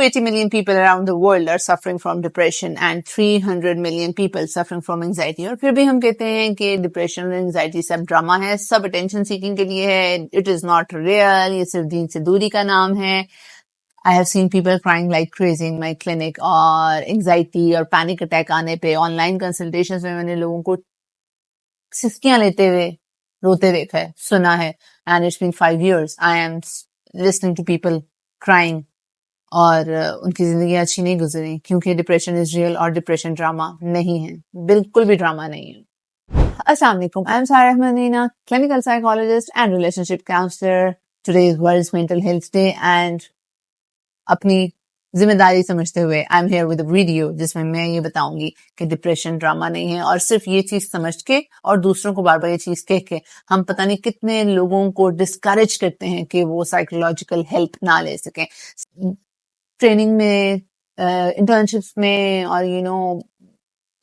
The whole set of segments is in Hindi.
280 million people around the world are suffering from depression and 300 million people suffering from anxiety. और फिर भी हम कहते हैं कि डिप्रेशन और एंजाइटी सब ड्रामा है, सब अटेंशन सीकिंग के लिए है, इट इज नॉट रियल, ये सिर्फ दीन से दूरी का नाम है. I have seen people crying like crazy in my clinic, और एंजाइटी और पैनिक अटैक आने पे ऑनलाइन कंसल्टेशंस में मैंने लोगों को सिस्कियां लेते हुए रोते देखा है, सुना है. And it's been 5 years I am listening to people crying, और उनकी जिंदगी अच्छी नहीं गुजरी क्योंकि डिप्रेशन इज रियल और डिप्रेशन ड्रामा नहीं है, बिल्कुल भी ड्रामा नहीं है. अस्सलाम वालेकुम, I am Sara Ahmed Neena, clinical psychologist and relationship counsellor. Today is world mental health day and अपनी जिम्मेदारी समझते हुए I am here with a video जिसमें मैं ये बताऊंगी कि डिप्रेशन ड्रामा नहीं है. और सिर्फ ये चीज समझ के और दूसरों को बार बार ये चीज कह के हम पता नहीं कितने लोगों को डिस्करेज करते हैं कि वो साइकोलॉजिकल हेल्प ना ले सकें. ट्रेनिंग में, इंटर्नशिप्स में, और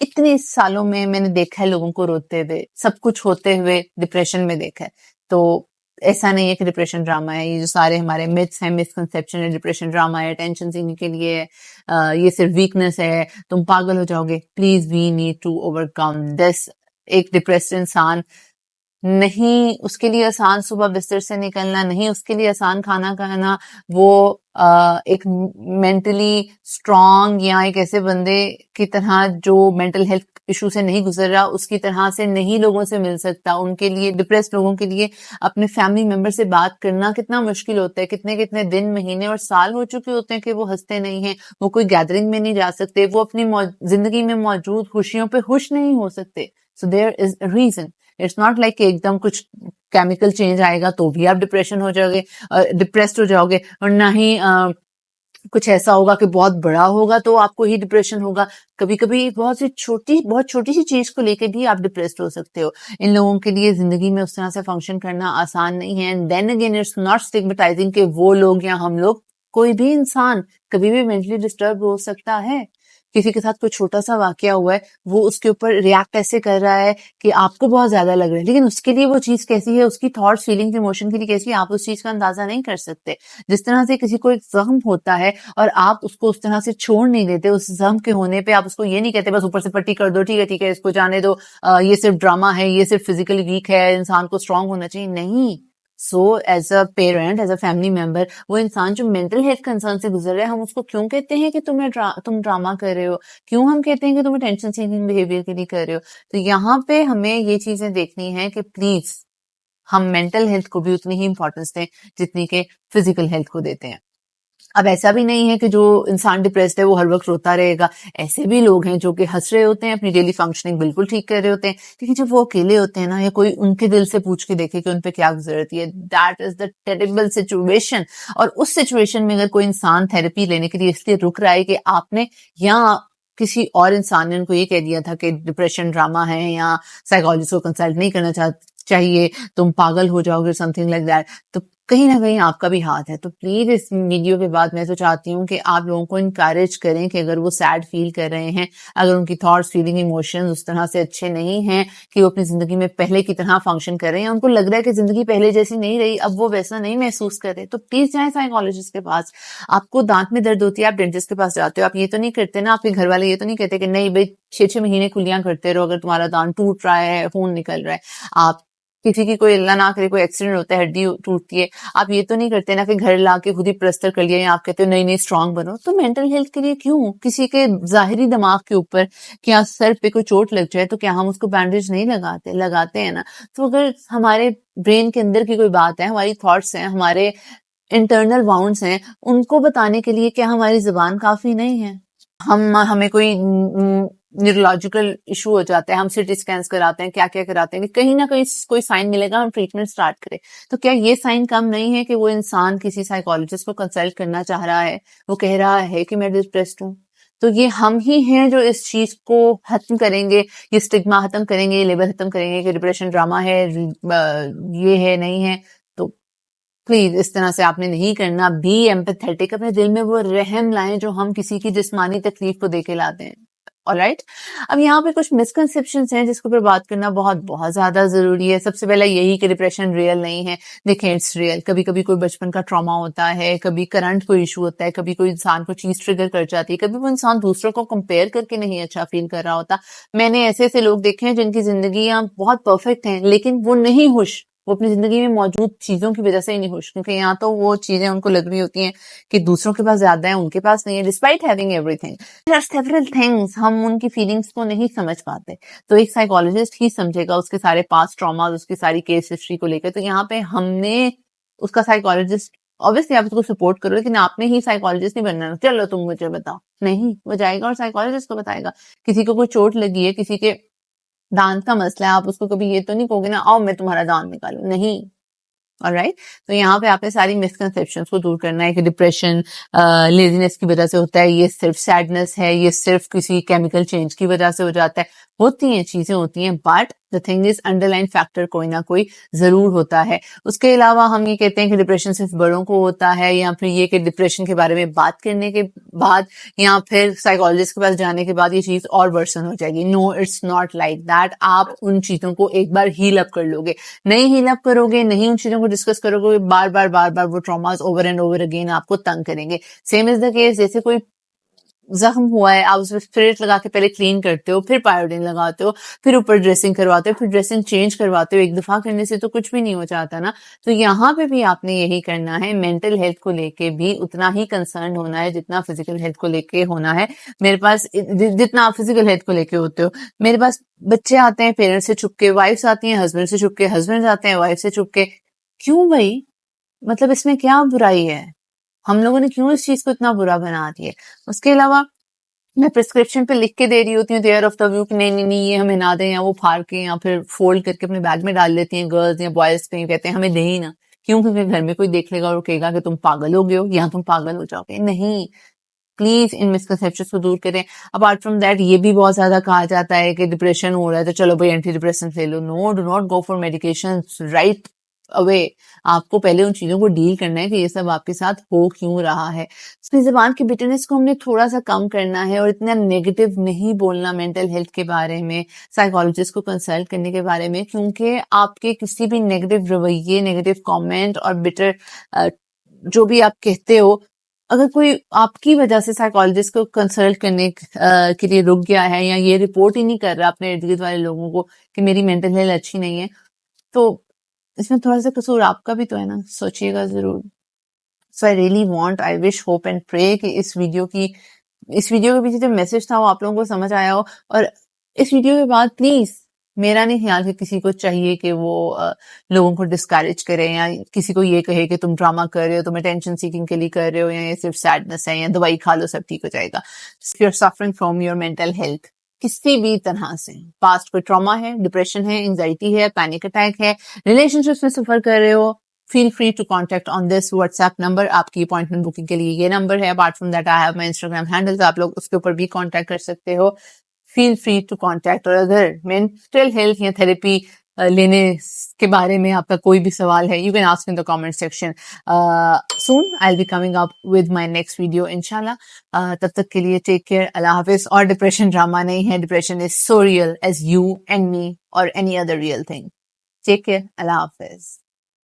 इतने सालों में मैंने देखा है लोगों को रोते हुए, सब कुछ होते हुए डिप्रेशन में देखा है. तो ऐसा नहीं है कि डिप्रेशन ड्रामा है. ये जो सारे हमारे मिथ्स हैं, मिसकंसेप्शन है, डिप्रेशन ड्रामा है, टेंशन सीखने के लिए, ये सिर्फ वीकनेस है, तुम पागल हो जाओगे. Please we need to overcome this. एक डिप्रेस्ड इंसान नहीं, उसके लिए आसान सुबह बिस्तर से निकलना नहीं, उसके लिए आसान खाना खाना, वो एक मेंटली स्ट्रांग या एक ऐसे बंदे की तरह जो मेंटल हेल्थ इशू से नहीं गुजर रहा, उसकी तरह से नहीं लोगों से मिल सकता. उनके लिए, डिप्रेस्ड लोगों के लिए अपने फैमिली मेंबर से बात करना कितना मुश्किल होता है. कितने कितने दिन, महीने और साल हो चुके होते हैं कि वो हंसते नहीं हैं, वो कोई गैदरिंग में नहीं जा सकते, वो अपनी जिंदगी में मौजूद खुशियों पे खुश नहीं हो सकते. So there is a reason. It's not like एकदम कुछ केमिकल चेंज आएगा तो भी आप डिप्रेशन हो जाओगे, डिप्रेस्ड हो जाओगे, और ना ही कुछ ऐसा होगा कि बहुत बड़ा होगा तो आपको ही डिप्रेशन होगा. कभी कभी बहुत छोटी सी चीज को लेके भी आप डिप्रेस्ड हो सकते हो. इन लोगों के लिए जिंदगी में उस तरह से फंक्शन करना आसान नहीं है. And then again it's not stigmatising कि वो लोग या हम लोग, कोई भी इंसान कभी भी मेंटली डिस्टर्ब हो सकता है. किसी के साथ कोई छोटा सा वाकया हुआ है, वो उसके ऊपर रिएक्ट ऐसे कर रहा है कि आपको बहुत ज्यादा लग रहा है, लेकिन उसके लिए वो चीज कैसी है, उसकी थॉट्स, फीलिंग्स, इमोशन के लिए कैसी है, आप उस चीज का अंदाजा नहीं कर सकते. जिस तरह से किसी को एक जख्म होता है और आप उसको उस तरह से छोड़ नहीं देते, उस जख्म के होने पे आप उसको ये नहीं कहते बस ऊपर से पट्टी कर दो, ठीक है इसको जाने दो, ये सिर्फ ड्रामा है, ये सिर्फ फिजिकली वीक है, इंसान को स्ट्रांग होना चाहिए. नहीं. So as a parent, as a family member, वो इंसान जो मेंटल हेल्थ कंसर्न से गुजर रहा है, हम उसको क्यों कहते हैं कि तुम ड्रामा कर रहे हो, क्यों हम कहते हैं कि तुम टेंशन सीकिंग बिहेवियर के लिए कर रहे हो. तो यहाँ पे हमें ये चीजें देखनी है कि प्लीज हम मेंटल हेल्थ को भी उतनी ही इंपॉर्टेंस दें जितनी के फिजिकल हेल्थ को देते हैं. अब ऐसा भी नहीं है कि जो इंसान डिप्रेस्ड है वो हर वक्त रोता रहेगा. ऐसे भी लोग हैं जो कि हंस रहे होते हैं, अपनी डेली फंक्शनिंग बिल्कुल ठीक कर रहे होते हैं, लेकिन जब वो अकेले होते हैं ना, या कोई उनके दिल से पूछ के देखे कि उन पे क्या गुजरती है, that is the terrible situation. और उस सिचुएशन में अगर कोई इंसान थेरेपी लेने के लिए इसलिए रुक रहा है कि आपने या किसी और इंसान ने उनको ये कह दिया था कि डिप्रेशन ड्रामा है या साइकोलॉजिस्ट को कंसल्ट नहीं करना चाहिए, तुम पागल हो जाओगे, समथिंग लाइक दैट, तो कहीं ना कहीं आपका भी हाथ है. तो प्लीज इस वीडियो के बाद मैं तो चाहती हूँ कि आप लोगों को इनकरेज करें कि अगर वो सैड फील कर रहे हैं, अगर उनकी थॉट्स, फीलिंग, इमोशंस उस तरह से अच्छे नहीं हैं कि वो अपनी जिंदगी में पहले की तरह फंक्शन कर रहे हैं, उनको लग रहा है कि जिंदगी पहले जैसी नहीं रही, अब वो वैसा नहीं महसूस कर रहे, तो प्लीज जाए साइकोलॉजिस्ट के पास. आपको दांत में दर्द होती है, आप डेंटिस्ट के पास जाते हो, आप ये तो नहीं करते ना, आपके घर वाले ये तो नहीं कहते कि नहीं भाई 6-6 महीने कुलियां करते रहो, अगर तुम्हारा दांत टूट रहा है, खून निकल रहा है. आप किसी की कोई अल्लाह ना करे कोई एक्सीडेंट होता है, हड्डी टूटती है, आप ये तो नहीं करते ना कि घर लाके खुद ही प्लास्टर कर लिया, या आप कहते हो नहीं नहीं स्ट्रांग बनो. तो मेंटल हेल्थ के लिए क्यों किसी के जाहिरी दिमाग के ऊपर, क्या सर पे कोई चोट लग जाए तो क्या हम उसको बैंडेज नहीं लगाते हैं ना. तो अगर हमारे ब्रेन के अंदर की कोई बात है, हमारी थॉट्स हैं, हमारे इंटरनल वाउंड्स हैं, उनको बताने के लिए क्या हमारी जुबान काफी नहीं है. हमें कोई न्यूरोलॉजिकल इशू हो जाता है, हम सिटी स्कैन्स कराते हैं, क्या क्या कराते हैं, कहीं ना कहीं कोई साइन मिलेगा, हम ट्रीटमेंट स्टार्ट करें. तो क्या ये साइन कम नहीं है कि वो इंसान किसी साइकोलॉजिस्ट को कंसल्ट करना चाह रहा है, वो कह रहा है कि मैं डिप्रेस्ड हूँ. तो ये हम ही हैं जो इस चीज को खत्म करेंगे, ये स्टिग्मा खत्म करेंगे, ये लेबल खत्म करेंगे कि डिप्रेशन ड्रामा है, ये है नहीं है. तो प्लीज इस तरह से आपने नहीं करना. बी एम्पैथेटिक, अपने दिल में वो रहम लाएं जो हम किसी की जिस्मानी तकलीफ को देके लाते हैं. ऑलराइट। अब यहाँ पे कुछ मिसकंसेप्शंस हैं जिसके ऊपर बात करना बहुत बहुत ज्यादा जरूरी है। सबसे पहला यही कि डिप्रेशन रियल नहीं है। देखें, इट्स रियल। कभी कभी कोई बचपन का ट्रॉमा होता है, कभी करंट कोई इशू होता है, कभी कोई इंसान को चीज ट्रिगर कर जाती है, कभी वो इंसान दूसरों को कंपेयर करके नहीं अच्छा फील कर रहा होता। मैंने ऐसे ऐसे लोग देखे हैं जिनकी जिंदगियां बहुत परफेक्ट हैं, लेकिन वो नहीं खुश। वो अपनी जिंदगी में मौजूद चीजों की वजह से ही नहीं खुश, क्योंकि यहाँ तो वो चीजें उनको लग रही होती हैं कि दूसरों के पास ज्यादा है, उनके पास नहीं है, despite having everything. There are several things, हम उनकी फीलिंग्स को नहीं समझ पाते। तो एक साइकोलॉजिस्ट ही समझेगा उसके सारे पास्ट ट्रॉमास, उसकी सारी केस हिस्ट्री को लेकर। तो यहाँ पे हमने उसका साइकोलॉजिस्ट, ऑब्वियसली आप उसको सपोर्ट करो, लेकिन आपने ही साइकोलॉजिस्ट नहीं बनना। चलो तुम मुझे बताओ, नहीं, वो जाएगा और साइकोलॉजिस्ट को बताएगा। किसी को कोई चोट लगी है, किसी के दांत का मसला है, आप उसको कभी ये तो नहीं कहोगे ना, आओ मैं तुम्हारा दांत निकालू, नहीं। ऑलराइट, तो यहाँ पे आपने सारी मिसकंसेप्शंस को दूर करना है कि डिप्रेशन लेजीनेस की वजह से होता है, ये सिर्फ सैडनेस है, ये सिर्फ किसी केमिकल चेंज की वजह से हो जाता है। होती हैं, चीजें होती हैं, but the thing is underline factor कोई ना कोई जरूर होता है। उसके अलावा हम ये कहते हैं कि डिप्रेशन सिर्फ बड़ों को होता है, या फिर ये कि डिप्रेशन के बारे में बात करने के बाद या फिर साइकोलॉजिस्ट के पास जाने के बाद ये चीज और वर्सन हो जाएगी। No, it's not like that. आप उन चीजों को एक बार हील अप कर लोगे, नहीं हील अप करोगे, नहीं उन चीजों को डिस्कस करोगे, बार बार वो traumas over and over again आपको तंग करेंगे। सेम इज द केस, जैसे कोई जख्म हुआ है, आप उसमें स्पिरिट लगा के पहले क्लीन करते हो, फिर पायोडीन लगाते हो, फिर ऊपर ड्रेसिंग करवाते हो, फिर ड्रेसिंग चेंज करवाते हो। एक दफा करने से तो कुछ भी नहीं हो जाता ना। तो यहाँ पे भी आपने यही करना है, मेंटल हेल्थ को लेके भी उतना ही कंसर्न होना है जितना फिजिकल हेल्थ को लेके होना है। मेरे पास जितना आप फिजिकल हेल्थ को लेके होते हो, मेरे पास बच्चे आते हैं पेरेंट्स से छुप के, वाइफ्स आती हैं हस्बैंड से छुप के, हस्बैंड आते हैं वाइफ से छुप के। क्यों भाई? मतलब इसमें क्या बुराई है? हम लोगों ने क्यों इस चीज को इतना बुरा बना दिया? उसके अलावा मैं प्रिस्क्रिप्शन पे लिख के दे रही होती हूँ देयर ऑफ द व्यू कि नहीं नहीं नहीं, ये हमें ना दें, या वो फाड़ के या फिर फोल्ड करके अपने बैग में डाल लेती हैं गर्ल्स या बॉयज, पे कहते हैं हमें दे ही ना। क्यों? क्योंकि घर में कोई देख लेगा और कहेगा कि तुम पागल हो गए हो या तुम पागल हो जाओगे। नहीं, प्लीज इन मिसकंसेप्शंस को दूर करें। अपार्ट फ्रॉम दैट, ये भी बहुत ज्यादा कहा जाता है कि डिप्रेशन हो रहा है तो चलो भाई एंटी डिप्रेशन ले लो। No, do not go for medication right away. आपको पहले उन चीजों को डील करना है कि ये सब आपके साथ हो क्यों रहा है। अपनी जबान की बिटरनेस को हमने थोड़ा सा कम करना है और इतना नेगेटिव नहीं बोलना मेंटल हेल्थ के बारे में, साइकोलॉजिस्ट को कंसल्ट करने के बारे में, क्योंकि आपके किसी भी नेगेटिव रवैये, नेगेटिव कमेंट और बिटर जो भी आप कहते हो, अगर कोई आपकी वजह से साइकोलॉजिस्ट को कंसल्ट करने के लिए रुक गया है, या ये रिपोर्ट ही नहीं कर रहा अपने इर्द गिर्द वाले लोगों को कि मेरी मेंटल हेल्थ अच्छी नहीं है, तो इसमें थोड़ा सा कसूर आपका भी तो है ना, सोचिएगा जरूर। So I really want, I wish, hope and pray कि इस वीडियो के पीछे जो मैसेज था वो आप लोगों को समझ आया हो। और इस वीडियो के बाद प्लीज, मेरा नहीं ख्याल कि किसी को चाहिए कि वो लोगों को डिस्करेज करे या किसी को ये कहे कि तुम ड्रामा कर रहे हो, तुम अटेंशन सीकिंग के लिए कर रहे हो, या ये सिर्फ सैडनेस है, या दवाई खा लो सब ठीक हो जाएगा। You are suffering from your mental health किसी भी तरह से, पास्ट कोई ट्रॉमा है, डिप्रेशन है, एंजाइटी है, पैनिक अटैक है, रिलेशनशिप्स में सफर कर रहे हो, feel free to contact on this WhatsApp number. आपकी अपॉइंटमेंट बुकिंग के लिए ये नंबर है। Apart from that I have my Instagram handles, आप लोग उसके ऊपर भी कॉन्टेक्ट कर सकते हो। Feel free to contact. और अगर मेंटल हेल्थ या थेरेपी लेने के बारे में आपका कोई भी सवाल है, you can ask in the comment section. Soon I will be coming up with my next video इंशाल्लाह। तब तक के लिए टेक केयर, अल्लाह हाफिज। और डिप्रेशन ड्रामा नहीं है, depression is so real as you and me और any other real thing. Take care, अल्लाह हाफिज।